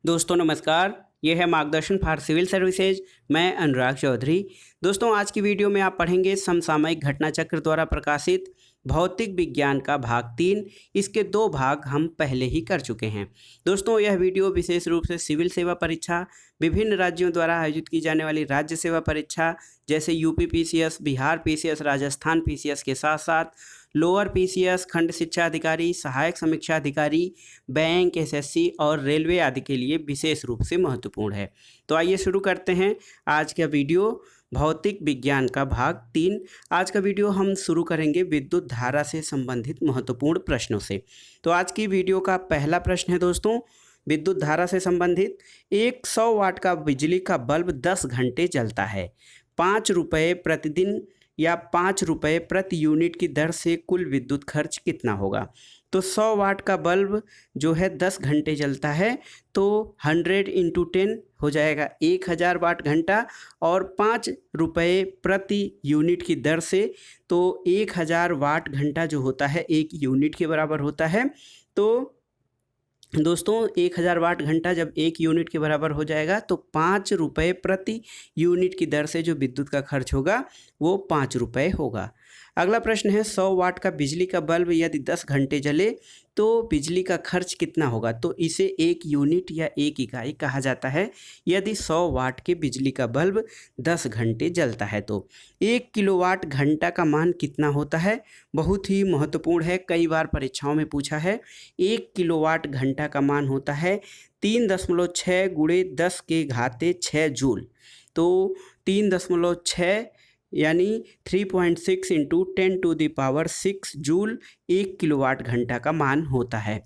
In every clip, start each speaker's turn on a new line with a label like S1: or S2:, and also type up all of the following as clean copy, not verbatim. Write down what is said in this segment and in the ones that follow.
S1: दोस्तों नमस्कार। ये है मार्गदर्शन फॉर सिविल सर्विसेज। मैं अनुराग चौधरी। दोस्तों आज की वीडियो में आप पढ़ेंगे समसामयिक घटना चक्र द्वारा प्रकाशित भौतिक विज्ञान का भाग 3। इसके 2 भाग हम पहले ही कर चुके हैं। दोस्तों यह वीडियो विशेष रूप से सिविल सेवा परीक्षा, विभिन्न राज्यों द्वारा आयोजित की जाने वाली राज्य सेवा परीक्षा जैसे UP PCS, Bihar PCS, Rajasthan PCS के साथ साथ लोअर पीसीएस, खंड शिक्षा अधिकारी, सहायक समीक्षा अधिकारी, बैंक, एसएससी और रेलवे आदि के लिए विशेष रूप से महत्वपूर्ण है। तो आइए शुरू करते हैं आज का वीडियो, भौतिक विज्ञान का भाग 3। आज का वीडियो हम शुरू करेंगे विद्युत धारा से संबंधित महत्वपूर्ण प्रश्नों से। तो आज की वीडियो का पहला प्रश्न है दोस्तों, विद्युत धारा से संबंधित। एक 100 वाट का बिजली का बल्ब 10 घंटे जलता है। 5 रुपये प्रतिदिन या 5 रुपये प्रति यूनिट की दर से कुल विद्युत खर्च कितना होगा। तो 100 वाट का बल्ब जो है 10 घंटे जलता है, तो 100 इंटू 10 हो जाएगा 1000 वाट घंटा, और 5 रुपये प्रति यूनिट की दर से तो 1000 वाट घंटा जो होता है 1 यूनिट के बराबर होता है। तो दोस्तों 1000 वाट घंटा जब 1 यूनिट के बराबर हो जाएगा तो 5 रुपये प्रति यूनिट की दर से जो विद्युत का खर्च होगा वो 5 रुपये होगा। अगला प्रश्न है 100 वाट का बिजली का बल्ब यदि 10 घंटे जले तो बिजली का खर्च कितना होगा। तो इसे 1 यूनिट या 1 इकाई कहा जाता है यदि 100 वाट के बिजली का बल्ब 10 घंटे जलता है। तो 1 किलोवाट घंटा का मान कितना होता है, बहुत ही महत्वपूर्ण है, कई बार परीक्षाओं में पूछा है। 1 किलोवाट घंटा का मान होता है 3.6 गुणे 10 के घाते 6 जूल। तो 3.6 यानी 3.6 into 10 to the power 6 joule 1 kilowatt घंटा का मान होता है।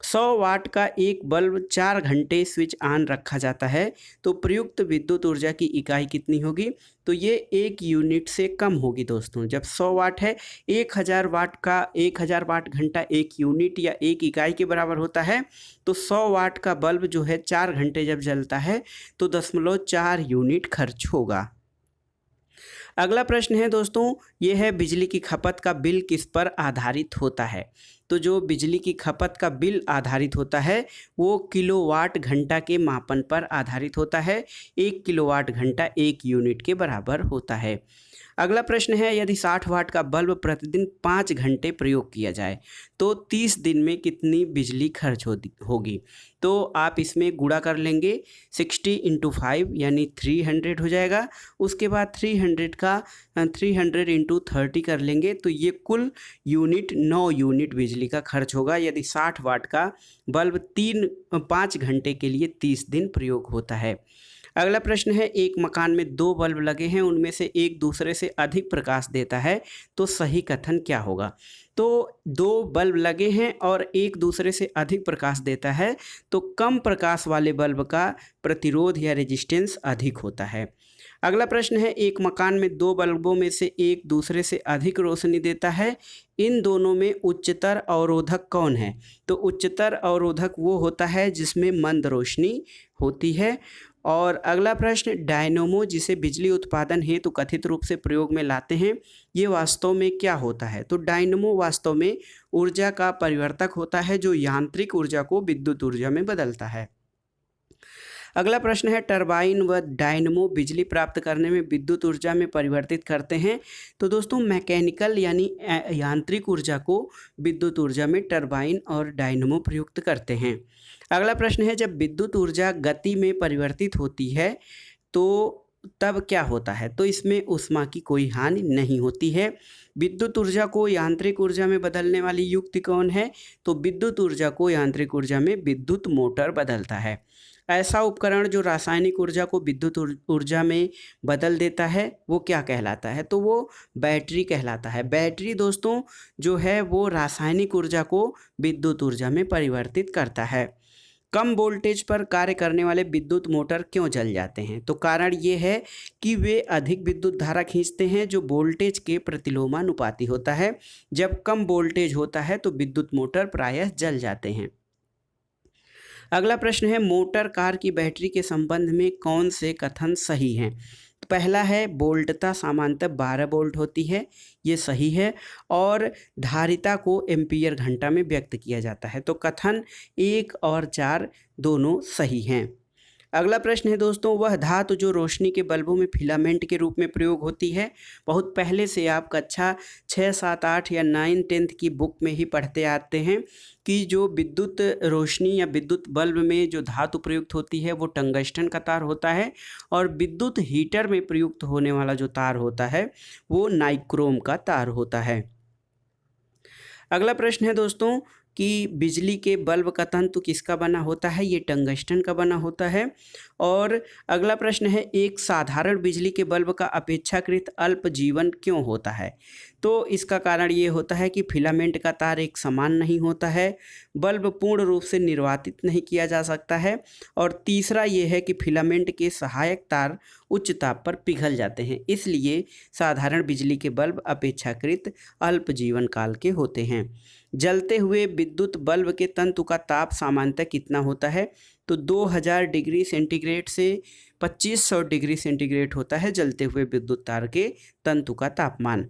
S1: 100 वाट का एक बल्ब 4 घंटे स्विच ऑन रखा जाता है, तो प्रयुक्त विद्युत ऊर्जा की इकाई कितनी होगी। तो ये 1 यूनिट से कम होगी दोस्तों। जब 100 वाट है, 1000 वाट का 1000 वाट घंटा 1 यूनिट या 1 इकाई के बराबर होता है, तो 100 वाट का बल्ब जो है 4 घंटे जब जलता है तो 0.4 यूनिट खर्च होगा। अगला प्रश्न है दोस्तों, ये है बिजली की खपत का बिल किस पर आधारित होता है। तो जो बिजली की खपत का बिल आधारित होता है वो किलोवाट घंटा के मापन पर आधारित होता है। 1 किलोवाट घंटा 1 यूनिट के बराबर होता है। अगला प्रश्न है यदि 60 वाट का बल्ब प्रतिदिन 5 घंटे प्रयोग किया जाए तो 30 दिन में कितनी बिजली खर्च होगी। तो आप इसमें गुणा कर लेंगे, 60 इंटू 5 यानी 300 हो जाएगा। उसके बाद 300 इंटू 30 कर लेंगे तो ये कुल यूनिट 9 यूनिट बिजली का खर्च होगा यदि 60 वाट का बल्ब 5 घंटे के लिए 30 दिन प्रयोग होता है। अगला प्रश्न है एक मकान में 2 बल्ब लगे हैं, उनमें से एक दूसरे से अधिक प्रकाश देता है, तो सही कथन क्या होगा। तो 2 बल्ब लगे हैं और एक दूसरे से अधिक प्रकाश देता है, तो कम प्रकाश वाले बल्ब का प्रतिरोध या रेजिस्टेंस अधिक होता है। अगला प्रश्न है एक मकान में 2 बल्बों में से एक दूसरे से अधिक रोशनी देता है, इन दोनों में उच्चतर अवरोधक कौन है। तो उच्चतर अवरोधक वो होता है जिसमें मंद रोशनी होती है। और अगला प्रश्न, डायनोमो जिसे बिजली उत्पादन हेतु कथित रूप से प्रयोग में लाते हैं, ये वास्तव में क्या होता है। तो डायनोमो वास्तव में ऊर्जा का परिवर्तक होता है जो यांत्रिक ऊर्जा को विद्युत ऊर्जा में बदलता है। अगला प्रश्न है टरबाइन व डायनमो बिजली प्राप्त करने में विद्युत ऊर्जा में परिवर्तित करते हैं। तो दोस्तों मैकेनिकल यानी यांत्रिक ऊर्जा को विद्युत ऊर्जा में टरबाइन और डायनमो प्रयुक्त करते हैं। अगला प्रश्न है जब विद्युत ऊर्जा गति में परिवर्तित होती है तो तब क्या होता है। तो इसमें ऊष्मा की कोई हानि नहीं होती है। विद्युत ऊर्जा को यांत्रिक ऊर्जा में बदलने वाली युक्ति कौन है। तो विद्युत ऊर्जा को यांत्रिक ऊर्जा में विद्युत मोटर बदलता है। ऐसा उपकरण जो रासायनिक ऊर्जा को विद्युत ऊर्जा में बदल देता है वो क्या कहलाता है। तो वो बैटरी कहलाता है। बैटरी दोस्तों जो है वो रासायनिक ऊर्जा को विद्युत ऊर्जा में परिवर्तित करता है। कम वोल्टेज पर कार्य करने वाले विद्युत मोटर क्यों जल जाते हैं। तो कारण ये है कि वे अधिक विद्युत धारा खींचते हैं जो वोल्टेज के प्रतिलोमानुपाती होता है। जब कम वोल्टेज होता है तो विद्युत मोटर प्रायः जल जाते हैं। अगला प्रश्न है मोटर कार की बैटरी के संबंध में कौन से कथन सही हैं। पहला है बोल्टता सामान्यतः 12 वोल्ट होती है, ये सही है। और धारिता को एम्पीयर घंटा में व्यक्त किया जाता है। तो कथन 1 और 4 दोनों सही हैं। अगला प्रश्न है दोस्तों, वह धातु जो रोशनी के बल्बों में फिलामेंट के रूप में प्रयोग होती है। बहुत पहले से आप कक्षा 6, 7, 8 या 9, 10 की बुक में ही पढ़ते आते हैं कि जो विद्युत रोशनी या विद्युत बल्ब में जो धातु प्रयुक्त होती है वो टंगस्टन का तार होता है, और विद्युत हीटर में प्रयुक्त होने वाला जो तार होता है वो नाइक्रोम का तार होता है। अगला प्रश्न है दोस्तों कि बिजली के बल्ब का तंतु किसका बना होता है। ये टंगस्टन का बना होता है। और अगला प्रश्न है, एक साधारण बिजली के बल्ब का अपेक्षाकृत अल्प जीवन क्यों होता है। तो इसका कारण ये होता है कि फिलामेंट का तार एक समान नहीं होता है, बल्ब पूर्ण रूप से निर्वातित नहीं किया जा सकता है, और तीसरा ये है कि फिलामेंट के सहायक तार उच्च ताप पर पिघल जाते हैं, इसलिए साधारण बिजली के बल्ब अपेक्षाकृत अल्प जीवन काल के होते हैं। जलते हुए विद्युत बल्ब के तंतु का ताप सामान्यतः कितना होता है। तो 2000 डिग्री सेंटीग्रेड से 2500 डिग्री सेंटीग्रेड होता है जलते हुए विद्युत तार के तंतु का तापमान।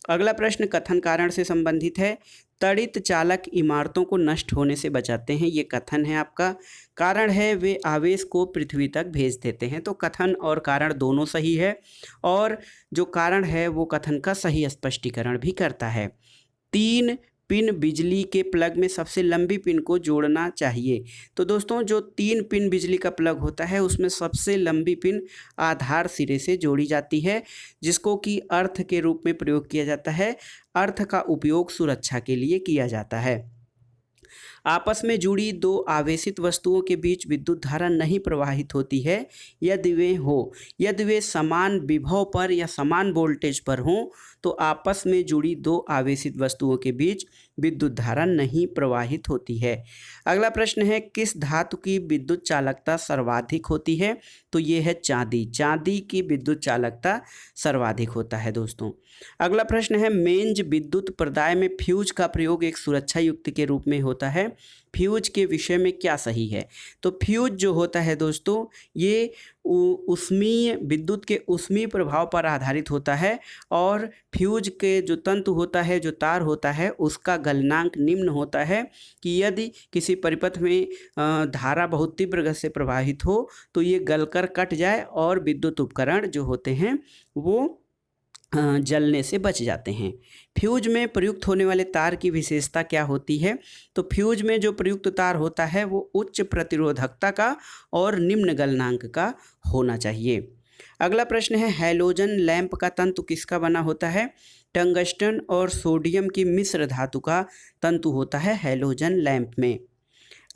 S1: अगला प्रश्न कथन कारण से संबंधित है। तड़ित चालक इमारतों को नष्ट होने से बचाते हैं, ये कथन है आपका। कारण है वे आवेश को पृथ्वी तक भेज देते हैं। तो कथन और कारण दोनों सही है, और जो कारण है वो कथन का सही स्पष्टीकरण भी करता है। 3 पिन बिजली के प्लग में सबसे लंबी पिन को जोड़ना चाहिए। तो दोस्तों जो 3 पिन बिजली का प्लग होता है उसमें सबसे लंबी पिन आधार सिरे से जोड़ी जाती है, जिसको कि अर्थ के रूप में प्रयोग किया जाता है। अर्थ का उपयोग सुरक्षा के लिए किया जाता है। आपस में जुड़ी दो आवेशित वस्तुओं के बीच विद्युत धारा नहीं प्रवाहित होती है यदि वे समान विभव पर या समान वोल्टेज पर हों, तो आपस में जुड़ी दो आवेशित वस्तुओं के बीच विद्युत धारा नहीं प्रवाहित होती है। अगला प्रश्न है, किस धातु की विद्युत चालकता सर्वाधिक होती है। तो ये है चांदी की विद्युत चालकता सर्वाधिक होता है दोस्तों। अगला प्रश्न है, मेंज विद्युत प्रदाय में फ्यूज का प्रयोग एक सुरक्षा युक्ति के रूप में होता है। फ्यूज के विषय में क्या सही है। तो फ्यूज जो होता है दोस्तों ये उष्मीय विद्युत के उष्मीय प्रभाव पर आधारित होता है, और फ्यूज के जो तंतु होता है, जो तार होता है, उसका गलनांक निम्न होता है कि यदि किसी परिपथ में धारा बहुत तीव्र गति से प्रवाहित हो तो ये गलकर कट जाए और विद्युत उपकरण जो होते हैं वो जलने से बच जाते हैं। फ्यूज में प्रयुक्त होने वाले तार की विशेषता क्या होती है। तो फ्यूज में जो प्रयुक्त तार होता है वो उच्च प्रतिरोधकता का और निम्न गलनांक का होना चाहिए। अगला प्रश्न है, हैलोजन लैंप का तंतु किसका बना होता है। टंगस्टन और सोडियम की मिश्र धातु का तंतु होता है हैलोजन लैंप में।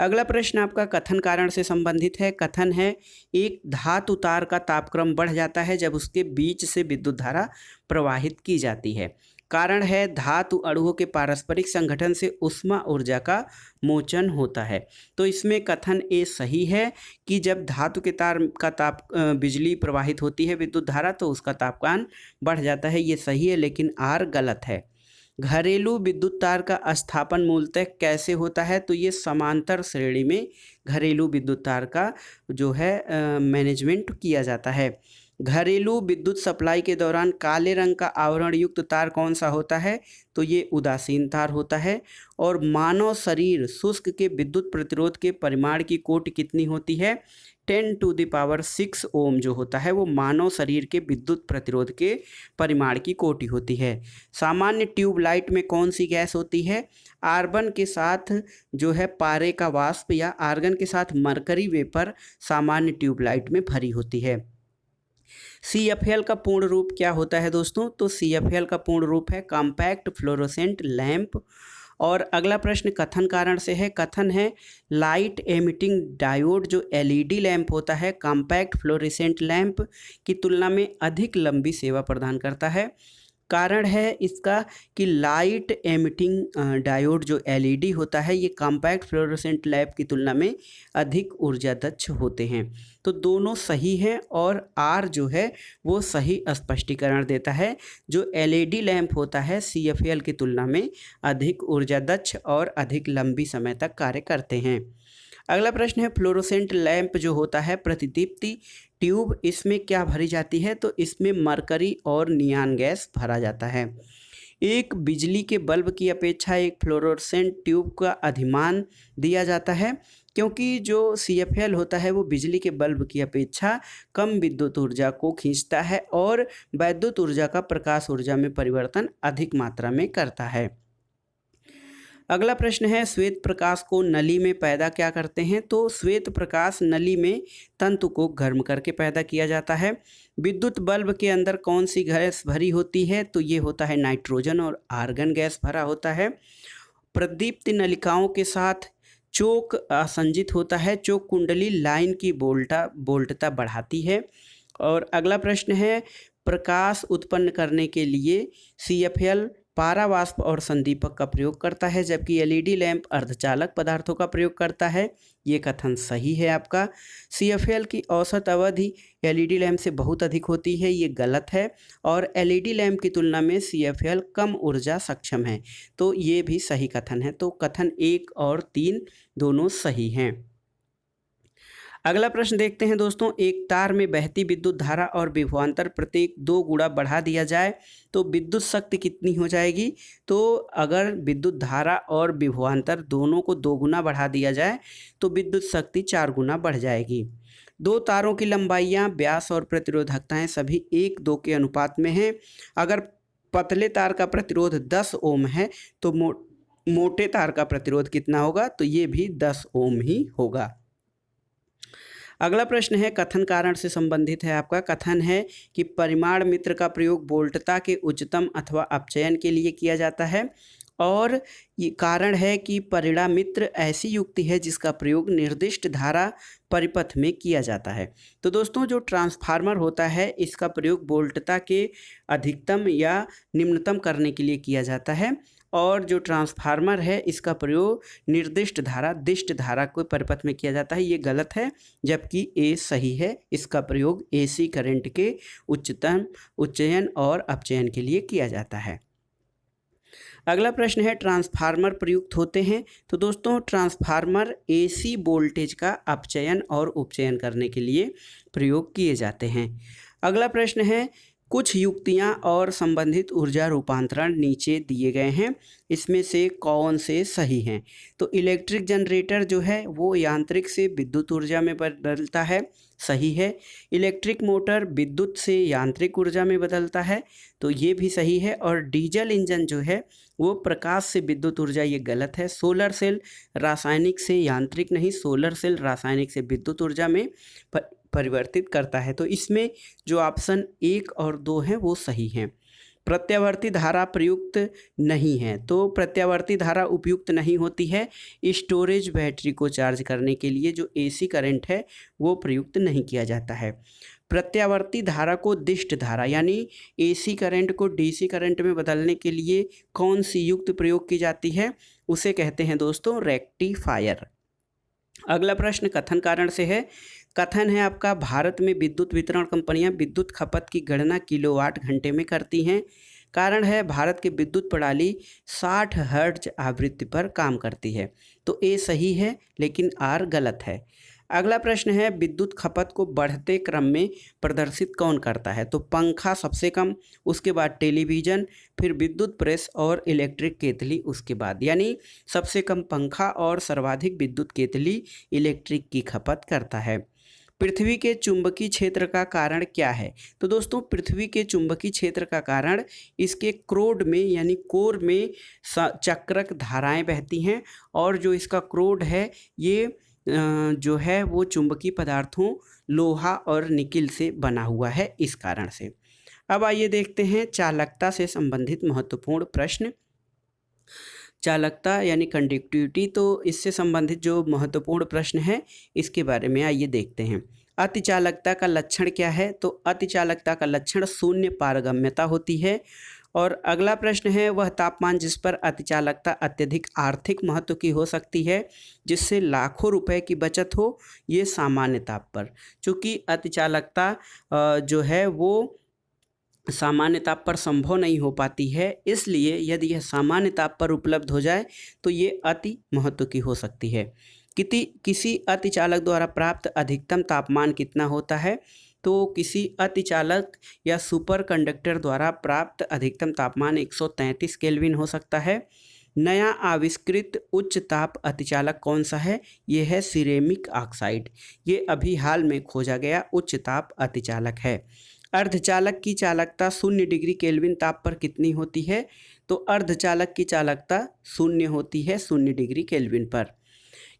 S1: अगला प्रश्न आपका कथन कारण से संबंधित है। कथन है, एक धातु तार का तापक्रम बढ़ जाता है जब उसके बीच से विद्युत धारा प्रवाहित की जाती है। कारण है धातु अणुओं के पारस्परिक संगठन से ऊष्मा ऊर्जा का मोचन होता है। तो इसमें कथन ए सही है कि जब धातु के तार का बिजली प्रवाहित होती है विद्युत धारा तो उसका तापमान बढ़ जाता है, ये सही है, लेकिन आर गलत है। घरेलू विद्युत तार का स्थापन मूलतः कैसे होता है। तो ये समांतर श्रेणी में घरेलू विद्युत तार का जो है मैनेजमेंट किया जाता है। घरेलू विद्युत सप्लाई के दौरान काले रंग का आवरण युक्त तार कौन सा होता है। तो ये उदासीन तार होता है। और मानव शरीर शुष्क के विद्युत प्रतिरोध के परिमाण की कोटि कितनी होती है। 10⁶ ओम जो होता है वो मानव शरीर के विद्युत प्रतिरोध के परिमाण की कोटि होती है। सामान्य ट्यूबलाइट में कौन सी गैस होती है। आर्गन के साथ जो है पारे का वाष्प या आर्गन के साथ मरकरी वेपर सामान्य ट्यूबलाइट में भरी होती है। CFL का पूर्ण रूप क्या होता है दोस्तों। तो CFL का पूर्ण रूप है कॉम्पैक्ट फ्लोरोसेंट लैंप। और अगला प्रश्न कथन कारण से है। कथन है, लाइट एमिटिंग डायोड जो LED लैंप होता है कॉम्पैक्ट फ्लोरोसेंट लैंप की तुलना में अधिक लंबी सेवा प्रदान करता है। कारण है इसका कि लाइट एमिटिंग डायोड जो LED होता है ये कॉम्पैक्ट फ्लोरोसेंट लैंप की तुलना में अधिक ऊर्जा दक्ष होते हैं। तो दोनों सही हैं, और आर जो है वो सही स्पष्टीकरण देता है। जो LED लैंप होता है CFL की तुलना में अधिक ऊर्जा दक्ष और अधिक लंबी समय तक कार्य करते हैं। अगला प्रश्न है, फ्लोरोसेंट लैंप जो होता है प्रतिदीप्ति ट्यूब, इसमें क्या भरी जाती है? तो इसमें मरकरी और नियान गैस भरा जाता है। एक बिजली के बल्ब की अपेक्षा एक फ्लोरोसेंट ट्यूब का अधिमान दिया जाता है, क्योंकि जो CFL होता है वो बिजली के बल्ब की अपेक्षा कम विद्युत ऊर्जा को खींचता है और वैद्युत ऊर्जा का प्रकाश ऊर्जा में परिवर्तन अधिक मात्रा में करता है। अगला प्रश्न है, श्वेत प्रकाश को नली में पैदा क्या करते हैं? तो श्वेत प्रकाश नली में तंतु को गर्म करके पैदा किया जाता है। विद्युत बल्ब के अंदर कौन सी गैस भरी होती है? तो ये होता है नाइट्रोजन और आर्गन गैस भरा होता है। प्रदीप्त नलिकाओं के साथ चोक आसंजित होता है। चोक कुंडली लाइन की वोल्टता बढ़ाती है। और अगला प्रश्न है, प्रकाश उत्पन्न करने के लिए CFL पारावाष्प और संदीपक का प्रयोग करता है, जबकि LED लैंप अर्धचालक पदार्थों का प्रयोग करता है। ये कथन सही है आपका। CFL की औसत अवधि LED लैंप से बहुत अधिक होती है, ये गलत है। और LED लैंप की तुलना में CFL कम ऊर्जा सक्षम है, तो ये भी सही कथन है। तो कथन 1 और 3 दोनों सही हैं। अगला प्रश्न देखते हैं दोस्तों, एक तार में बहती विद्युत धारा और विभवांतर प्रत्येक 2 गुणा बढ़ा दिया जाए तो विद्युत शक्ति कितनी हो जाएगी? तो अगर विद्युत धारा और विभवांतर दोनों को 2 गुना बढ़ा दिया जाए तो विद्युत शक्ति 4 गुना बढ़ जाएगी। 2 तारों की लंबाइयाँ, व्यास और प्रतिरोधकताएं सभी 1:2 के अनुपात में हैं। अगर पतले तार का प्रतिरोध 10 ओम है तो मोटे तार का प्रतिरोध कितना होगा? तो ये भी 10 ओम ही होगा। अगला प्रश्न है, कथन कारण से संबंधित है आपका। कथन है कि परिमाण मित्र का प्रयोग वोल्टता के उच्चतम अथवा अपचयन के लिए किया जाता है, और ये कारण है कि परिमाण मित्र ऐसी युक्ति है जिसका प्रयोग निर्दिष्ट धारा परिपथ में किया जाता है। तो दोस्तों, जो ट्रांसफार्मर होता है इसका प्रयोग वोल्टता के अधिकतम या निम्नतम करने के लिए किया जाता है, और जो ट्रांसफार्मर है इसका प्रयोग निर्दिष्ट धारा दिष्ट धारा को परिपथ में किया जाता है। ये गलत है, जबकि ए सही है। इसका प्रयोग AC करंट के उच्चयन और अपचयन के लिए किया जाता है। अगला प्रश्न है, ट्रांसफार्मर प्रयुक्त होते हैं। तो दोस्तों, ट्रांसफार्मर AC वोल्टेज का अपचयन और उपचयन करने के लिए प्रयोग किए जाते हैं। अगला प्रश्न है, कुछ युक्तियां और संबंधित ऊर्जा रूपांतरण नीचे दिए गए हैं, इसमें से कौन से सही हैं? तो इलेक्ट्रिक जनरेटर जो है वो यांत्रिक से विद्युत ऊर्जा में बदलता है, सही है। इलेक्ट्रिक मोटर विद्युत से यांत्रिक ऊर्जा में बदलता है, तो ये भी सही है। और डीजल इंजन जो है वो प्रकाश से विद्युत ऊर्जा, ये गलत है। सोलर सेल रासायनिक से यांत्रिक नहीं, सोलर सेल रासायनिक से विद्युत ऊर्जा में परिवर्तित करता है। तो इसमें जो ऑप्शन 1 और 2 हैं वो सही हैं। प्रत्यावर्ती धारा प्रयुक्त नहीं है, तो प्रत्यावर्ती धारा उपयुक्त नहीं होती है स्टोरेज बैटरी को चार्ज करने के लिए। जो AC करंट है वो प्रयुक्त नहीं किया जाता है। प्रत्यावर्ती धारा को दिष्ट धारा यानी AC करंट को DC करंट में बदलने के लिए कौन सी युक्ति प्रयोग की जाती है? उसे कहते हैं दोस्तों रेक्टिफायर। अगला प्रश्न कथन कारण से है। कथन है आपका, भारत में विद्युत वितरण कंपनियां विद्युत खपत की गणना किलोवाट घंटे में करती हैं। कारण है, भारत की विद्युत प्रणाली 60 हर्ट्ज आवृत्ति पर काम करती है। तो ए सही है, लेकिन आर गलत है। अगला प्रश्न है, विद्युत खपत को बढ़ते क्रम में प्रदर्शित कौन करता है? तो पंखा सबसे कम, उसके बाद टेलीविज़न, फिर विद्युत प्रेस और इलेक्ट्रिक केतली उसके बाद। यानी सबसे कम पंखा और सर्वाधिक विद्युत केतली इलेक्ट्रिक की खपत करता है। पृथ्वी के चुंबकीय क्षेत्र का कारण क्या है? तो दोस्तों, पृथ्वी के चुंबकीय क्षेत्र का कारण इसके क्रोड में यानी कोर में चक्रक धाराएं बहती हैं, और जो इसका क्रोड है ये जो है वो चुंबकीय पदार्थों लोहा और निकिल से बना हुआ है, इस कारण से। अब आइए देखते हैं चालकता से संबंधित महत्वपूर्ण प्रश्न। चालकता यानी कंडक्टिविटी, तो इससे संबंधित जो महत्वपूर्ण प्रश्न है इसके बारे में आइए देखते हैं। अतिचालकता का लक्षण क्या है? तो अतिचालकता का लक्षण शून्य पारगम्यता होती है। और अगला प्रश्न है, वह तापमान जिस पर अतिचालकता अत्यधिक आर्थिक महत्व की हो सकती है, जिससे लाखों रुपए की बचत हो, ये सामान्य ताप पर। चूँकि अतिचालकता जो है वो सामान्य ताप पर संभव नहीं हो पाती है, इसलिए यदि यह सामान्य ताप पर उपलब्ध हो जाए तो ये अति महत्व की हो सकती है। किसी अतिचालक द्वारा प्राप्त अधिकतम तापमान कितना होता है? तो किसी अतिचालक या सुपर कंडक्टर द्वारा प्राप्त अधिकतम तापमान 133 केल्विन हो सकता है। नया आविष्कृत उच्च ताप अतिचालक कौन सा है? ये है सिरेमिक ऑक्साइड। ये अभी हाल में खोजा गया उच्च ताप अतिचालक है। अर्धचालक की चालकता 0 डिग्री केल्विन ताप पर कितनी होती है? तो अर्धचालक की चालकता 0 होती है 0 डिग्री केल्विन पर।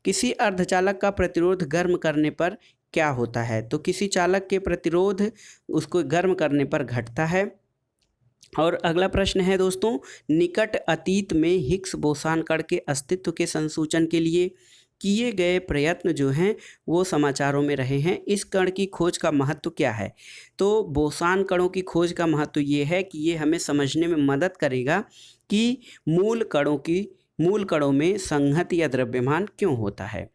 S1: किसी अर्धचालक का प्रतिरोध गर्म करने पर क्या होता है? तो किसी चालक के प्रतिरोध उसको गर्म करने पर घटता है। और अगला प्रश्न है दोस्तों, निकट अतीत में हिग्स बोसान कण के अस्तित्व के संसूचन के लिए किए गए प्रयत्न जो हैं वो समाचारों में रहे हैं। इस कण की खोज का महत्व क्या है? तो बोसान कणों की खोज का महत्व ये है कि ये हमें समझने में मदद करेगा कि मूल कणों में संहति या द्रव्यमान क्यों होता है।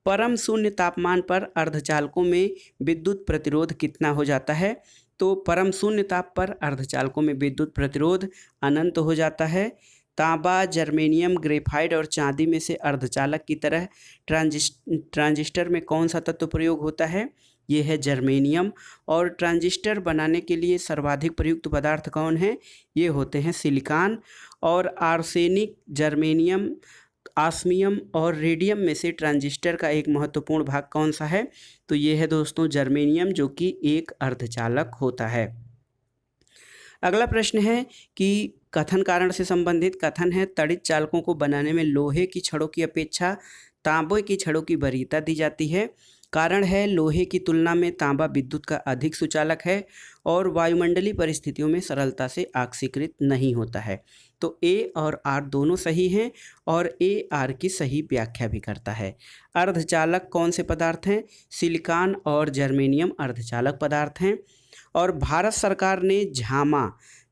S1: परम शून्य तापमान पर अर्धचालकों में विद्युत प्रतिरोध कितना हो जाता है? तो परम शून्य ताप पर अर्धचालकों में विद्युत प्रतिरोध अनंत हो जाता है। तांबा, जर्मेनियम, ग्रेफाइट और चांदी में से अर्धचालक की तरह ट्रांजिस्टर में कौन सा तत्व प्रयोग होता है? ये है जर्मेनियम। और ट्रांजिस्टर बनाने के लिए सर्वाधिक प्रयुक्त पदार्थ कौन है? ये होते हैं सिलिकॉन। और आर्सेनिक, जर्मेनियम, ऑस्मियम और रेडियम में से ट्रांजिस्टर का एक महत्वपूर्ण भाग कौन सा है? तो ये है दोस्तों जर्मेनियम, जो कि एक अर्धचालक होता है। अगला प्रश्न है कि कथन कारण से संबंधित कथन है, तड़ित चालकों को बनाने में लोहे की छड़ों की अपेक्षा तांबे की छड़ों की वरीयता दी जाती है। कारण है, लोहे की तुलना में तांबा विद्युत का अधिक सुचालक है और वायुमंडलीय परिस्थितियों में सरलता से ऑक्सीकृत नहीं होता है। तो ए और आर दोनों सही हैं और ए आर की सही व्याख्या भी करता है। अर्धचालक कौन से पदार्थ हैं? सिलिकॉन और जर्मेनियम अर्धचालक पदार्थ हैं। और भारत सरकार ने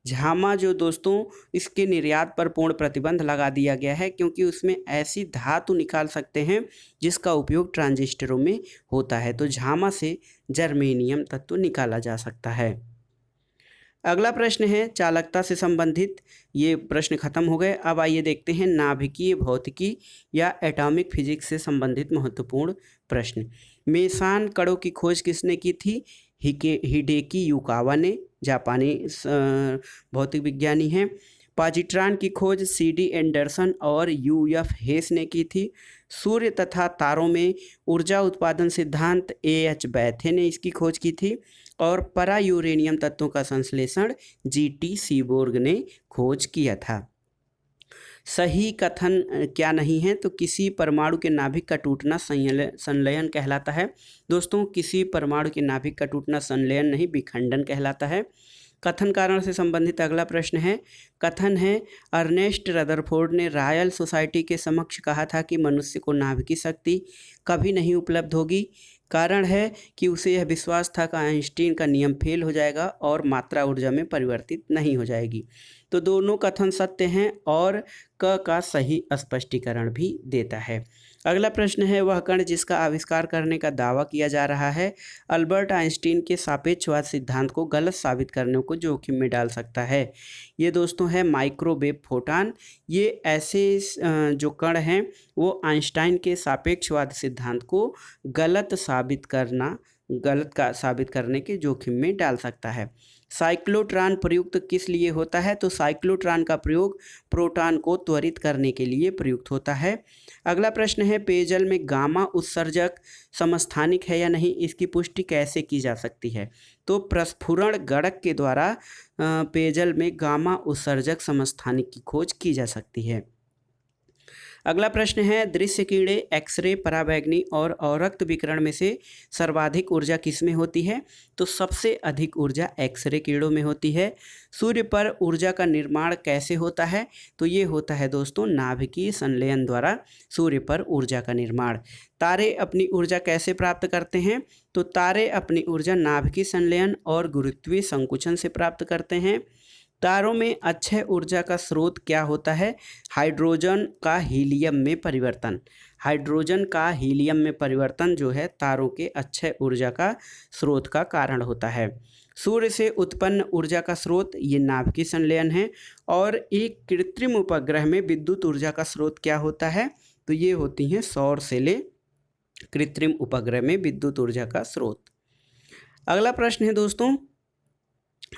S1: झामा जो दोस्तों इसके निर्यात पर पूर्ण प्रतिबंध लगा दिया गया है, क्योंकि उसमें ऐसी धातु निकाल सकते हैं जिसका उपयोग ट्रांजिस्टरों में होता है। तो झामा से जर्मेनियम तत्व निकाला जा सकता है। अगला प्रश्न है चालकता से संबंधित। ये प्रश्न खत्म हो गए। अब आइए देखते हैं नाभिकीय भौतिकी या एटॉमिक फिजिक्स से संबंधित महत्वपूर्ण प्रश्न। मेसान कणों की खोज किसने की थी? हिडेकी युकावा ने, जापानी भौतिक विज्ञानी हैं। पॉजिट्रॉन की खोज सीडी एंडरसन और यूएफ हेस ने की थी। सूर्य तथा तारों में ऊर्जा उत्पादन सिद्धांत एएच बैथे ने इसकी खोज की थी। और परा यूरेनियम तत्वों का संश्लेषण जीटी सीबोर्ग ने खोज किया था। सही कथन क्या नहीं है? तो किसी परमाणु के नाभिक का टूटना संलयन कहलाता है। दोस्तों किसी परमाणु के नाभिक का टूटना संलयन नहीं, विखंडन कहलाता है। कथन कारण से संबंधित अगला प्रश्न है। कथन है, अर्नेस्ट रदरफोर्ड ने रॉयल सोसाइटी के समक्ष कहा था कि मनुष्य को नाभिकीय शक्ति कभी नहीं उपलब्ध होगी। कारण है कि उसे यह विश्वास था कि आइंस्टीन का नियम फेल हो जाएगा और मात्रा ऊर्जा में परिवर्तित नहीं हो जाएगी। तो दोनों कथन सत्य हैं और क का सही स्पष्टीकरण भी देता है। अगला प्रश्न है, वह कण जिसका आविष्कार करने का दावा किया जा रहा है अल्बर्ट आइंस्टीन के सापेक्षवाद सिद्धांत को गलत साबित करने को जोखिम में डाल सकता है। ये दोस्तों है माइक्रोवेव फोटॉन। ये ऐसे जो कण हैं वो आइंस्टाइन के सापेक्षवाद सिद्धांत को गलत साबित करने के जोखिम में डाल सकता है। साइक्लोट्रॉन प्रयुक्त किस लिए होता है? तो साइक्लोट्रॉन का प्रयोग प्रोटॉन को त्वरित करने के लिए प्रयुक्त होता है। अगला प्रश्न है, पेयजल में गामा उत्सर्जक समस्थानिक है या नहीं, इसकी पुष्टि कैसे की जा सकती है? तो प्रस्फुरण गणक के द्वारा पेयजल में गामा उत्सर्जक समस्थानिक की खोज की जा सकती है। अगला प्रश्न है, दृश्य किरणें, एक्सरे, पराबैंगनी और अवरक्त विकिरण में से सर्वाधिक ऊर्जा किसमें होती है? तो सबसे अधिक ऊर्जा एक्सरे किरणों में होती है। सूर्य पर ऊर्जा का निर्माण कैसे होता है? तो ये होता है दोस्तों नाभिकीय संलयन द्वारा सूर्य पर ऊर्जा का निर्माण। तारे अपनी ऊर्जा कैसे प्राप्त करते हैं? तो तारे अपनी ऊर्जा नाभिकीय संलयन और गुरुत्वीय संकुचन से प्राप्त करते हैं। तारों में अक्षय ऊर्जा का स्रोत क्या होता है? हाइड्रोजन का हीलियम में परिवर्तन। हाइड्रोजन का हीलियम में परिवर्तन जो है तारों के अक्षय ऊर्जा का स्रोत का कारण होता है। सूर्य से उत्पन्न ऊर्जा का स्रोत ये नाभिकीय संलयन है। और एक कृत्रिम उपग्रह में विद्युत ऊर्जा का स्रोत क्या होता है? तो ये होती हैं सौर सेलें, कृत्रिम उपग्रह में विद्युत ऊर्जा का स्रोत। अगला प्रश्न है दोस्तों,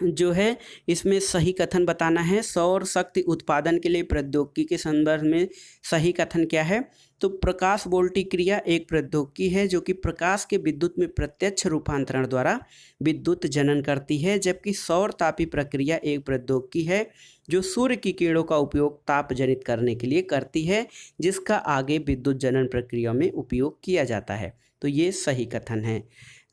S1: जो है इसमें सही कथन बताना है। सौर शक्ति उत्पादन के लिए प्रौद्योगिकी के संदर्भ में सही कथन क्या है? तो प्रकाश वोल्टिक क्रिया एक प्रौद्योगिकी है जो कि प्रकाश के विद्युत में प्रत्यक्ष रूपांतरण द्वारा विद्युत जनन करती है, जबकि सौर तापी प्रक्रिया एक प्रौद्योगिकी है जो सूर्य की किरणों का उपयोग ताप जनित करने के लिए करती है, जिसका आगे विद्युत जनन प्रक्रिया में उपयोग किया जाता है। तो ये सही कथन है।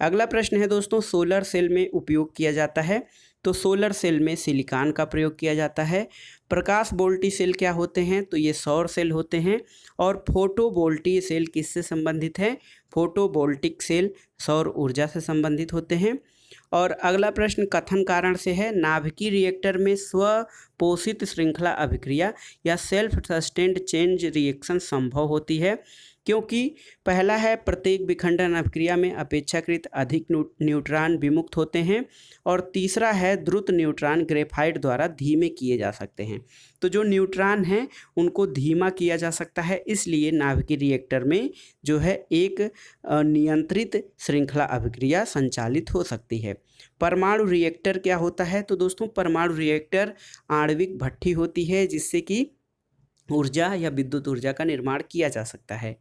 S1: अगला प्रश्न है दोस्तों, सोलर सेल में उपयोग किया जाता है। तो सोलर सेल में सिलिकॉन का प्रयोग किया जाता है। प्रकाश वोल्टी सेल क्या होते हैं? तो ये सौर सेल होते हैं। और फोटोवोल्टी सेल किससे संबंधित है? फोटोवोल्टिक सेल सौर ऊर्जा से संबंधित होते हैं। और अगला प्रश्न कथन कारण से है। नाभिकीय रिएक्टर में स्वपोषित श्रृंखला अभिक्रिया या सेल्फ सस्टेन्ड चेंज रिएक्शन संभव होती है, क्योंकि पहला है प्रत्येक विखंडन अभिक्रिया में अपेक्षाकृत अधिक न्यूट्रॉन विमुक्त होते हैं, और तीसरा है द्रुत न्यूट्रॉन ग्रेफाइट द्वारा धीमे किए जा सकते हैं। तो जो न्यूट्रॉन हैं उनको धीमा किया जा सकता है, इसलिए नाभिकीय रिएक्टर में जो है एक नियंत्रित श्रृंखला अभिक्रिया संचालित हो सकती है। परमाणु रिएक्टर क्या होता है? तो दोस्तों परमाणु रिएक्टर आणविक भट्ठी होती है जिससे कि ऊर्जा या विद्युत ऊर्जा का निर्माण किया जा सकता है।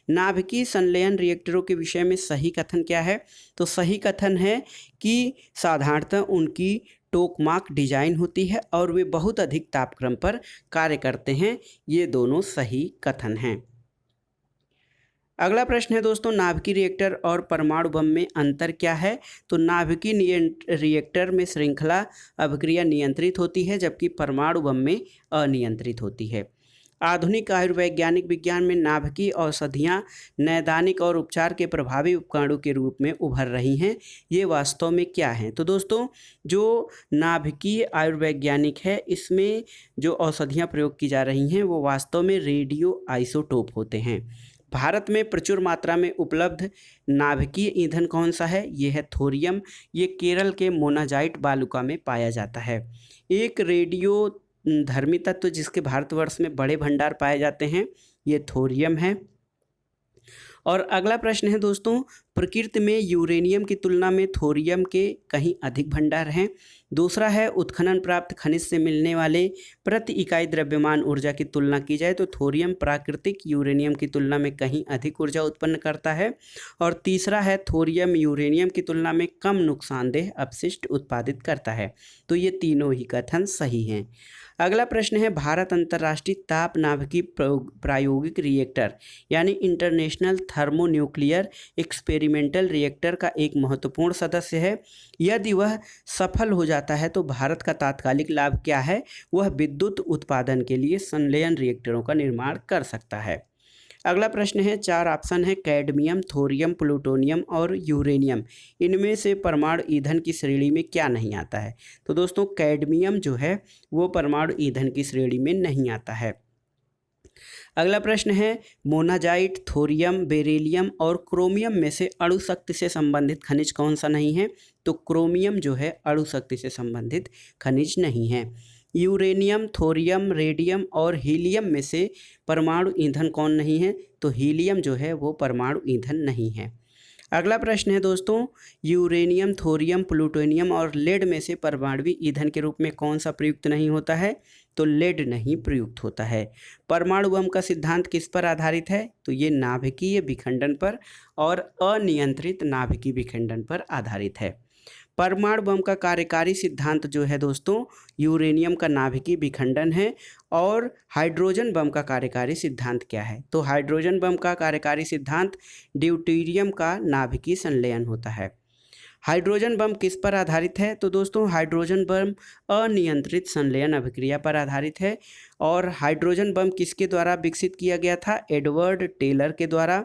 S1: नाभिकीय संलयन रिएक्टरों के विषय में सही कथन क्या है? तो सही कथन है कि साधारणतः उनकी टोकमाक डिजाइन होती है और वे बहुत अधिक तापक्रम पर कार्य करते हैं। ये दोनों सही कथन हैं। अगला प्रश्न है दोस्तों, नाभिकीय रिएक्टर और परमाणु बम में अंतर क्या है? तो नाभिकीय रिएक्टर में श्रृंखला अभिक्रिया नियंत्रित होती है, जबकि परमाणु बम में अनियंत्रित होती है। आधुनिक आयुर्वैज्ञानिक विज्ञान में नाभिकीय औषधियाँ नैदानिक और उपचार के प्रभावी उपकरणों के रूप में उभर रही हैं। ये वास्तव में क्या हैं? तो दोस्तों जो नाभिकीय आयुर्वैज्ञानिक है इसमें जो औषधियाँ प्रयोग की जा रही हैं वो वास्तव में रेडियो आइसोटोप होते हैं। भारत में प्रचुर मात्रा में उपलब्ध नाभिकीय ईंधन कौन सा है? ये है थोरियम। ये केरल के मोनाजाइट बालुका में पाया जाता है। एक रेडियो धर्मी तत्व जिसके भारतवर्ष में बड़े भंडार पाए जाते हैं, ये थोरियम है। और अगला प्रश्न है दोस्तों, प्रकृति में यूरेनियम की तुलना में थोरियम के कहीं अधिक भंडार हैं। दूसरा है उत्खनन प्राप्त खनिज से मिलने वाले प्रति इकाई द्रव्यमान ऊर्जा की तुलना की जाए तो थोरियम प्राकृतिक यूरेनियम की तुलना में कहीं अधिक ऊर्जा उत्पन्न करता है। और तीसरा है थोरियम यूरेनियम की तुलना में कम नुकसानदेह अपशिष्ट उत्पादित करता है। तो ये तीनों ही कथन सही हैं। अगला प्रश्न है, भारत अंतर्राष्ट्रीय ताप नाभिकीय प्रायोगिक रिएक्टर यानी इंटरनेशनल थर्मोन्यूक्लियर एक्सपेरिमेंटल रिएक्टर का एक महत्वपूर्ण सदस्य है। यदि वह सफल हो जाता है तो भारत का तात्कालिक लाभ क्या है? वह विद्युत उत्पादन के लिए संलयन रिएक्टरों का निर्माण कर सकता है। अगला प्रश्न है, 4 ऑप्शन है कैडमियम, थोरियम, प्लूटोनियम और यूरेनियम। इनमें से परमाणु ईंधन की श्रेणी में क्या नहीं आता है? तो दोस्तों कैडमियम जो है वो परमाणु ईंधन की श्रेणी में नहीं आता है। अगला प्रश्न है, मोनाजाइट, थोरियम, बेरिलियम और क्रोमियम में से अणु शक्ति से संबंधित खनिज कौन सा नहीं है? तो क्रोमियम जो है अणु शक्ति से संबंधित खनिज नहीं है। यूरेनियम, थोरियम, रेडियम और हीलियम में से परमाणु ईंधन कौन नहीं है? तो हीलियम जो है वो परमाणु ईंधन नहीं है। अगला प्रश्न है दोस्तों, यूरेनियम, थोरियम, प्लूटोनियम और लेड में से परमाणु ईंधन के रूप में कौन सा प्रयुक्त नहीं होता है? तो लेड नहीं प्रयुक्त होता है। परमाणु बम का सिद्धांत किस पर आधारित है? तो ये नाभिकीय विखंडन पर और अनियंत्रित नाभिकीय विखंडन पर आधारित है। परमाणु बम का कार्यकारी सिद्धांत जो है दोस्तों यूरेनियम का नाभिकीय विखंडन है। और हाइड्रोजन बम का कार्यकारी सिद्धांत क्या है? तो हाइड्रोजन बम का कार्यकारी सिद्धांत ड्यूटेरियम का नाभिकीय संलयन होता है। हाइड्रोजन बम किस पर आधारित है? तो दोस्तों हाइड्रोजन बम अनियंत्रित संलयन अभिक्रिया पर आधारित है। और हाइड्रोजन बम किसके द्वारा विकसित किया गया था? एडवर्ड टेलर के द्वारा।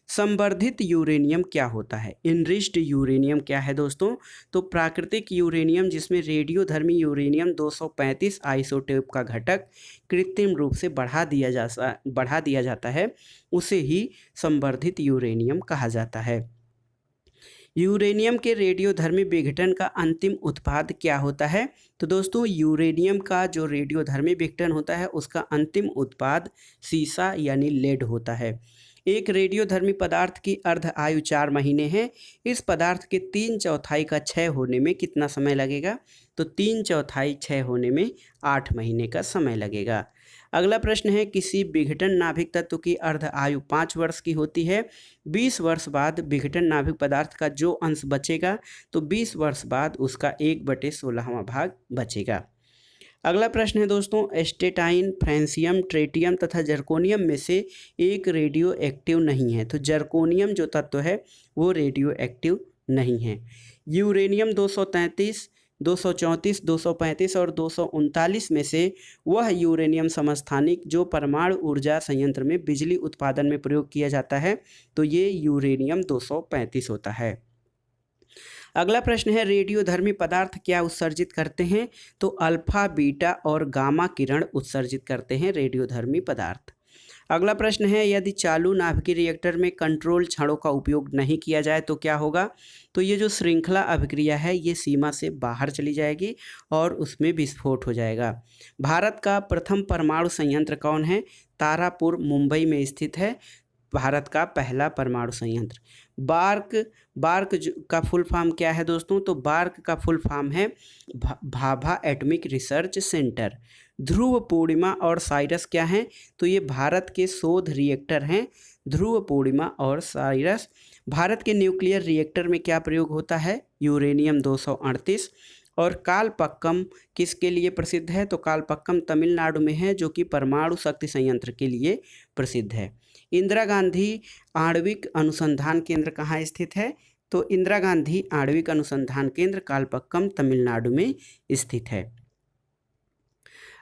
S1: संवर्धित यूरेनियम क्या होता है? इनरिच्ड यूरेनियम क्या है दोस्तों? तो प्राकृतिक यूरेनियम जिसमें रेडियोधर्मी यूरेनियम 235 आइसोटोप का घटक कृत्रिम रूप से बढ़ा दिया जाता है, उसे ही संवर्धित यूरेनियम कहा जाता है। यूरेनियम के रेडियोधर्मी विघटन का अंतिम उत्पाद क्या होता है? तो दोस्तों यूरेनियम का जो रेडियोधर्मी विघटन होता है उसका अंतिम उत्पाद सीसा यानी लेड होता है। एक रेडियोधर्मी पदार्थ की अर्ध आयु 4 महीने है। इस पदार्थ के 3/4 का क्षय होने में कितना समय लगेगा? तो 3/4 क्षय होने में 8 महीने का समय लगेगा। अगला प्रश्न है, किसी विघटन नाभिक तत्व की अर्ध आयु 5 वर्ष की होती है। 20 वर्ष बाद विघटन नाभिक पदार्थ का जो अंश बचेगा, तो 20 वर्ष बाद उसका 1/16वां भाग बचेगा। अगला प्रश्न है दोस्तों, एस्टेटाइन, फ्रांसियम, ट्रेटियम तथा जर्कोनियम में से एक रेडियो एक्टिव नहीं है। तो जर्कोनियम जो तत्व है वो रेडियो एक्टिव नहीं है। यूरेनियम 233, 234, 235 और 239 में से वह यूरेनियम समस्थानिक जो परमाणु ऊर्जा संयंत्र में बिजली उत्पादन में प्रयोग किया जाता है, तो ये यूरेनियम 235 होता है। अगला प्रश्न है, रेडियोधर्मी पदार्थ क्या उत्सर्जित करते हैं? तो अल्फा, बीटा और गामा किरण उत्सर्जित करते हैं रेडियोधर्मी पदार्थ। अगला प्रश्न है, यदि चालू नाभिकीय रिएक्टर में कंट्रोल छड़ों का उपयोग नहीं किया जाए तो क्या होगा? तो ये जो श्रृंखला अभिक्रिया है ये सीमा से बाहर चली जाएगी और उसमें विस्फोट हो जाएगा। भारत का प्रथम परमाणु संयंत्र कौन है? तारापुर, मुंबई में स्थित है भारत का पहला परमाणु संयंत्र। बार्क का फुल फॉर्म क्या है दोस्तों? तो बार्क का फुल फॉर्म है भाभा एटॉमिक रिसर्च सेंटर। ध्रुव, पूर्णिमा और साइरस क्या हैं? तो ये भारत के शोध रिएक्टर हैं, ध्रुव, पूर्णिमा और साइरस। भारत के न्यूक्लियर रिएक्टर में क्या प्रयोग होता है? यूरेनियम 238। और कालपक्कम किसके लिए प्रसिद्ध है? तो कालपक्कम तमिलनाडु में है, जो कि परमाणु शक्ति संयंत्र के लिए प्रसिद्ध है। इंदिरा गांधी आणविक अनुसंधान केंद्र कहाँ स्थित है? तो इंदिरा गांधी आणविक अनुसंधान केंद्र कालपक्कम तमिलनाडु में स्थित है।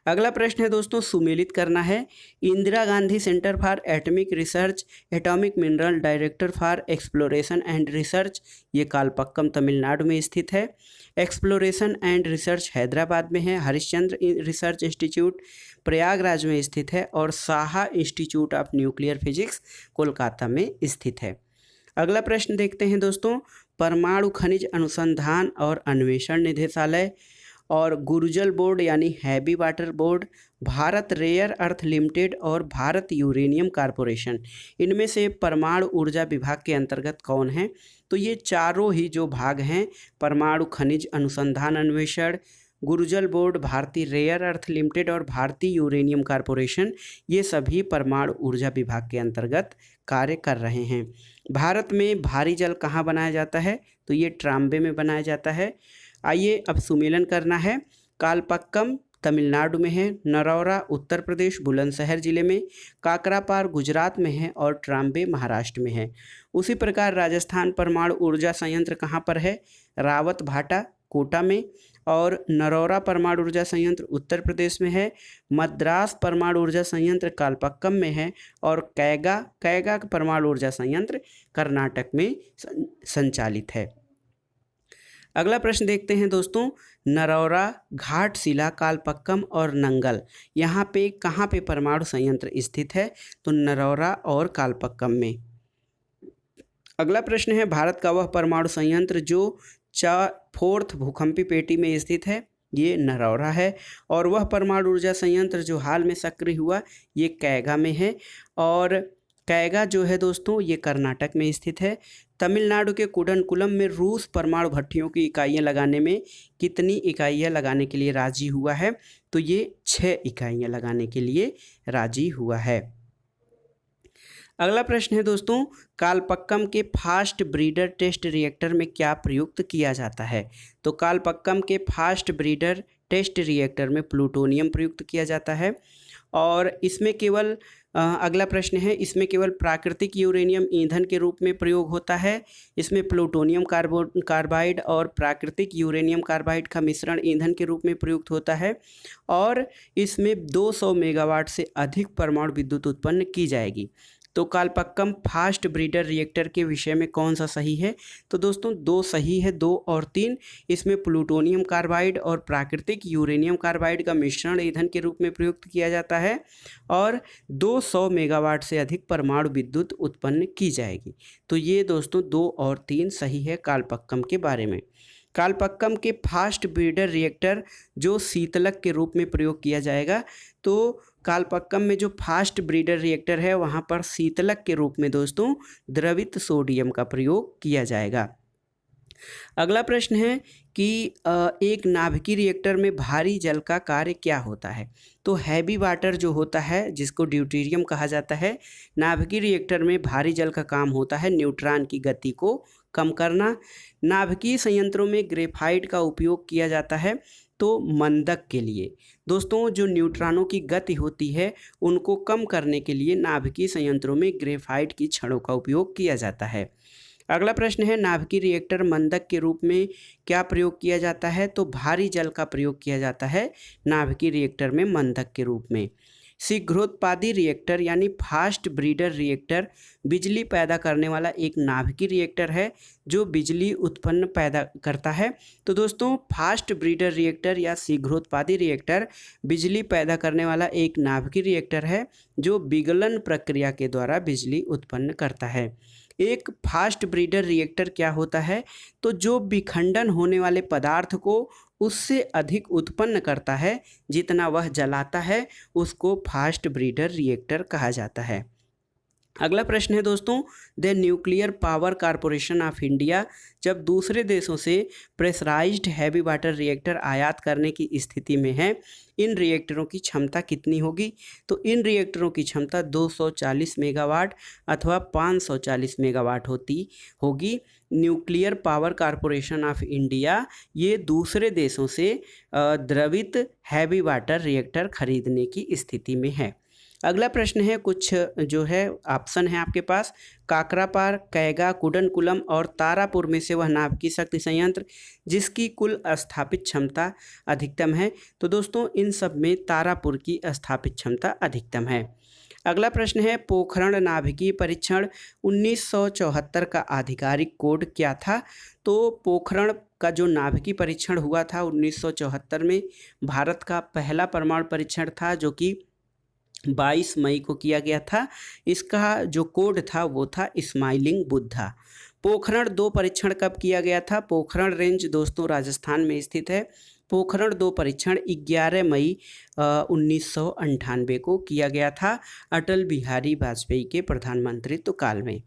S1: अगला प्रश्न है दोस्तों, सुमेलित करना है। Indira Gandhi centre for atomic research, atomic mineral, director for exploration and research, ये कालपक्कम तमिलनाडु में स्थित है। एक्सप्लोरेशन एंड रिसर्च हैदराबाद में है। हरिश्चंद्र रिसर्च इंस्टीट्यूट प्रयागराज में स्थित है और Saha institute of nuclear physics Kolkata में स्थित है। अगला प्रश्न देखते हैं दोस्तों, परमाणु खनिज अनुसंधान और अन्वेषण निदेशालय और गुरुजल बोर्ड यानी heavy water board, Bharat rare earth limited और भारत यूरेनियम कॉरपोरेशन, इनमें से परमाणु ऊर्जा विभाग के अंतर्गत कौन है? तो ये चारों ही जो भाग हैं, परमाणु खनिज अनुसंधान अन्वेषण, गुरुजल बोर्ड, भारतीय रेयर अर्थ लिमिटेड और भारतीय यूरेनियम कॉरपोरेशन, ये सभी परमाणु ऊर्जा विभाग के अंतर्गत कार्य कर रहे हैं। भारत में भारी जल कहाँ बनाया जाता है? तो ये ट्राम्बे में बनाया जाता है। आइए अब सुमेलन करना है। कालपक्कम तमिलनाडु में है, नरौरा उत्तर प्रदेश बुलंदशहर जिले में, काकरापार गुजरात में है और ट्राम्बे महाराष्ट्र में है। उसी प्रकार राजस्थान परमाणु ऊर्जा संयंत्र कहाँ पर है? रावत भाटा कोटा में, और नरौरा परमाणु ऊर्जा संयंत्र उत्तर प्रदेश में है। मद्रास परमाणु ऊर्जा संयंत्र कालपक्कम में है और कैगा परमाणु ऊर्जा संयंत्र कर्नाटक में संचालित है। अगला प्रश्न देखते हैं दोस्तों, नरौरा, घाटशिला, कालपक्कम और नंगल, यहाँ पे कहाँ पे परमाणु संयंत्र स्थित है? तो नरौरा और कालपक्कम में। अगला प्रश्न है, भारत का वह परमाणु संयंत्र जो 4th भूकंपी पेटी में स्थित है, ये नरौरा है। और वह परमाणु ऊर्जा संयंत्र जो हाल में सक्रिय हुआ, ये कैगा में है। और कैगा जो है दोस्तों, ये कर्नाटक में स्थित है। तमिलनाडु के कुडनकुलम में रूस परमाणु भट्टियों की इकाइयाँ लगाने में कितनी इकाइयाँ लगाने के लिए राजी हुआ है? तो ये 6 इकाइयाँ लगाने के लिए राजी हुआ है। अगला प्रश्न है दोस्तों, कालपक्कम के फास्ट ब्रीडर टेस्ट रिएक्टर में क्या प्रयुक्त किया जाता है? तो कालपक्कम के फास्ट ब्रीडर टेस्ट रिएक्टर में प्लूटोनियम प्रयुक्त किया जाता है। और इसमें केवल अगला प्रश्न है, इसमें केवल प्राकृतिक यूरेनियम ईंधन के रूप में प्रयोग होता है। इसमें प्लूटोनियम कार्बाइड और प्राकृतिक यूरेनियम कार्बाइड का मिश्रण ईंधन के रूप में प्रयुक्त होता है। और इसमें 200 मेगावाट से अधिक परमाणु विद्युत उत्पन्न की जाएगी। तो कालपक्कम फास्ट ब्रीडर रिएक्टर के विषय में कौन सा सही है? तो दोस्तों 2 सही है, 2 और 3। इसमें प्लूटोनियम कार्बाइड और प्राकृतिक यूरेनियम कार्बाइड का मिश्रण ईंधन के रूप में प्रयुक्त किया जाता है और 200 मेगावाट से अधिक परमाणु विद्युत उत्पन्न की जाएगी। तो ये दोस्तों 2 और 3 सही है कालपक्कम के बारे में। कालपक्कम के फास्ट ब्रीडर रिएक्टर जो शीतलक के रूप में प्रयोग किया जाएगा, तो कालपक्कम में जो फास्ट ब्रीडर रिएक्टर है वहाँ पर शीतलक के रूप में दोस्तों द्रवित सोडियम का प्रयोग किया जाएगा। अगला प्रश्न है कि एक नाभिकीय रिएक्टर में भारी जल का कार्य क्या होता है। तो हैवी वाटर जो होता है जिसको ड्यूटेरियम कहा जाता है, नाभिकीय रिएक्टर में भारी जल का काम होता है न्यूट्रॉन की गति को कम करना। नाभिकीय संयंत्रों में ग्रेफाइट का उपयोग किया जाता है तो मंदक के लिए। दोस्तों जो न्यूट्रॉनों की गति होती है उनको कम करने के लिए नाभिकीय संयंत्रों में ग्रेफाइट की छड़ों का उपयोग किया जाता है। अगला प्रश्न है नाभिकीय रिएक्टर मंदक के रूप में क्या प्रयोग किया जाता है। तो भारी जल का प्रयोग किया जाता है नाभिकीय रिएक्टर में मंदक के रूप में। शीघ्रोत्पादी रिएक्टर यानी फास्ट ब्रीडर रिएक्टर बिजली पैदा करने वाला एक नाभिकीय रिएक्टर है जो बिजली उत्पन्न पैदा करता है। तो दोस्तों फास्ट ब्रीडर रिएक्टर या शीघ्रोत्पादी रिएक्टर बिजली पैदा करने वाला एक नाभिकीय रिएक्टर है जो विगलन प्रक्रिया के द्वारा बिजली उत्पन्न करता है। एक फास्ट ब्रीडर रिएक्टर क्या होता है। तो जो विखंडन होने वाले पदार्थ को उससे अधिक उत्पन्न करता है जितना वह जलाता है उसको फास्ट ब्रीडर रिएक्टर कहा जाता है। अगला प्रश्न है दोस्तों the nuclear power corporation of India जब दूसरे देशों से प्रेशराइज्ड हैवी वाटर रिएक्टर आयात करने की स्थिति में है, इन रिएक्टरों की क्षमता कितनी होगी। तो इन रिएक्टरों की क्षमता 240 मेगावाट अथवा 540 मेगावाट होगी। Nuclear power corporation of India ये दूसरे देशों से द्रवित हैवी वाटर रिएक्टर खरीदने की स्थिति में है। अगला प्रश्न है कुछ जो है ऑप्शन है आपके पास, काकरापार, कैगा, कुडनकुलम और तारापुर में से वह नाभिकीय शक्ति संयंत्र जिसकी कुल स्थापित क्षमता अधिकतम है। तो दोस्तों इन सब में तारापुर की स्थापित क्षमता अधिकतम है। अगला प्रश्न है पोखरण नाभिकीय परीक्षण 1974 का आधिकारिक कोड क्या था। तो पोखरण का जो नाभिकीय परीक्षण हुआ था 1974 में भारत का पहला परमाणु परीक्षण था जो कि 22 मई को किया गया था। इसका जो कोड था वो था स्माइलिंग बुद्धा। पोखरण 2 परीक्षण कब किया गया था। पोखरण रेंज दोस्तों राजस्थान में स्थित है। पोखरण 2 परीक्षण 11 मई 1998 को किया गया था अटल बिहारी वाजपेयी के प्रधानमंत्रित्व काल में।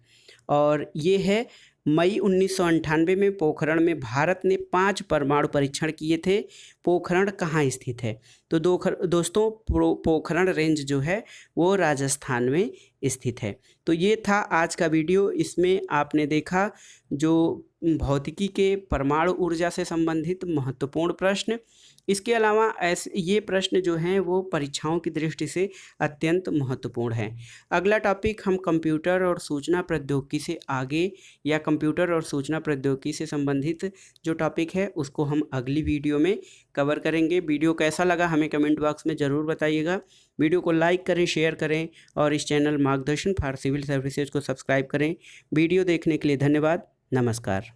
S1: और ये है मई 1998 में पोखरण में भारत ने 5 परमाणु परीक्षण किए थे। पोखरण कहाँ स्थित है। तो दोस्तों पोखरण रेंज जो है वो राजस्थान में स्थित है। तो ये था आज का वीडियो। इसमें आपने देखा जो भौतिकी के परमाणु ऊर्जा से संबंधित महत्वपूर्ण प्रश्न, इसके अलावा ये प्रश्न जो हैं वो परीक्षाओं की दृष्टि से अत्यंत महत्वपूर्ण हैं। अगला टॉपिक हम कंप्यूटर और सूचना प्रौद्योगिकी से आगे या कंप्यूटर और सूचना प्रौद्योगिकी से संबंधित जो टॉपिक है उसको हम अगली वीडियो में कवर करेंगे। वीडियो कैसा लगा हमें कमेंट बॉक्स में ज़रूर बताइएगा। वीडियो को लाइक करें, शेयर करें और इस चैनल मार्गदर्शन फॉर सिविल सर्विसेज को सब्सक्राइब करें। वीडियो देखने के लिए धन्यवाद। नमस्कार।